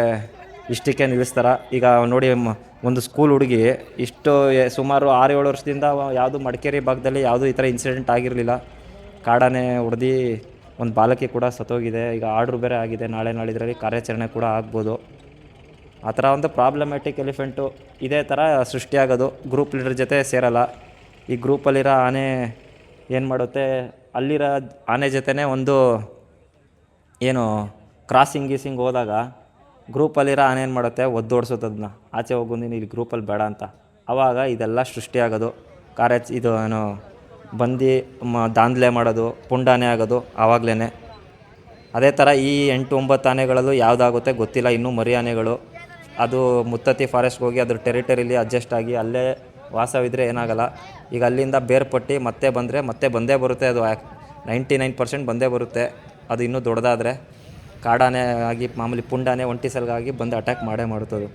ಇಷ್ಟಕ್ಕೆ ನಿಲ್ಲಿಸ್ತಾರ. ಈಗ ನೋಡಿ, ಒಂದು ಸ್ಕೂಲ್ ಹುಡುಗಿ ಸುಮಾರು 6-7 ವರ್ಷದಿಂದ ಯಾವುದು ಮಡಿಕೇರಿ ಭಾಗದಲ್ಲಿ ಯಾವುದೂ ಈ ಥರ ಇನ್ಸಿಡೆಂಟ್ ಆಗಿರಲಿಲ್ಲ. ಕಾಡಾನೆ ಹೊಡೆದು ಒಂದು ಬಾಲಕಿ ಕೂಡ ಸತ್ತೋಗಿದೆ. ಈಗ ಆರ್ಡ್ರ್ ಬೇರೆ ಆಗಿದೆ, ನಾಳೆ ನಾಳಿದ್ರಲ್ಲಿ ಕಾರ್ಯಾಚರಣೆ ಕೂಡ ಆಗ್ಬೋದು. ಆ ಥರ ಒಂದು ಪ್ರಾಬ್ಲಮ್ಯಾಟಿಕ್ ಎಲಿಫೆಂಟು ಇದೇ ಥರ ಸೃಷ್ಟಿಯಾಗೋದು. ಗ್ರೂಪ್ ಲೀಡರ್ ಜೊತೆ ಸೇರಲ್ಲ. ಈ ಗ್ರೂಪಲ್ಲಿರೋ ಆನೆ ಏನು ಮಾಡುತ್ತೆ, ಅಲ್ಲಿರೋ ಆನೆ ಜೊತೆನೇ ಒಂದು ಏನು ಕ್ರಾಸಿಂಗ್ ಗೀಸಿಂಗ್ ಹೋದಾಗ ಗ್ರೂಪಲ್ಲಿರೋ ಆನೆ ಏನು ಮಾಡುತ್ತೆ, ಒದ್ದೋಡ್ಸುತ್ತೆ ಅದನ್ನ, ಆಚೆ ಹೋಗು ನೀನು ಇಲ್ಲಿ ಗ್ರೂಪಲ್ಲಿ ಬೇಡ ಅಂತ. ಆವಾಗ ಇದೆಲ್ಲ ಸೃಷ್ಟಿಯಾಗೋದು. ಇದು ಏನು ಬಂದು ದಾಂಧಲೆ ಮಾಡೋದು, ಪುಂಡಾನೆ ಆಗೋದು ಆವಾಗಲೇ. ಅದೇ ಥರ ಈ 8-9 ಆನೆಗಳಲ್ಲೂ ಯಾವುದಾಗುತ್ತೆ ಗೊತ್ತಿಲ್ಲ. ಇನ್ನೂ ಮರಿ ಆನೆಗಳು ಅದು ಮುತ್ತತ್ತಿ ಫಾರೆಸ್ಟ್ಗೆ ಹೋಗಿ ಅದ್ರ ಟೆರಿಟರಿಲಿ ಅಡ್ಜಸ್ಟ್ ಆಗಿ ಅಲ್ಲೇ ವಾಸವಿದ್ದರೆ ಏನಾಗಲ್ಲ. ಈಗ ಅಲ್ಲಿಂದ ಬೇರ್ಪಟ್ಟು ಮತ್ತೆ ಬಂದರೆ ಮತ್ತೆ ಬಂದೇ ಬರುತ್ತೆ. ಅದು 99% ಬಂದೇ ಬರುತ್ತೆ. ಅದು ಇನ್ನೂ ದೊಡ್ಡದಾದರೆ ಕಾಡಾನೆ ಆಗಿ ಮಾಮೂಲಿ ಪುಂಡಾನೆ ಒಂಟಿ ಸಲಗಾಗಿ ಬಂದು ಅಟ್ಯಾಕ್ ಮಾಡೇ ಮಾಡುತ್ತದು.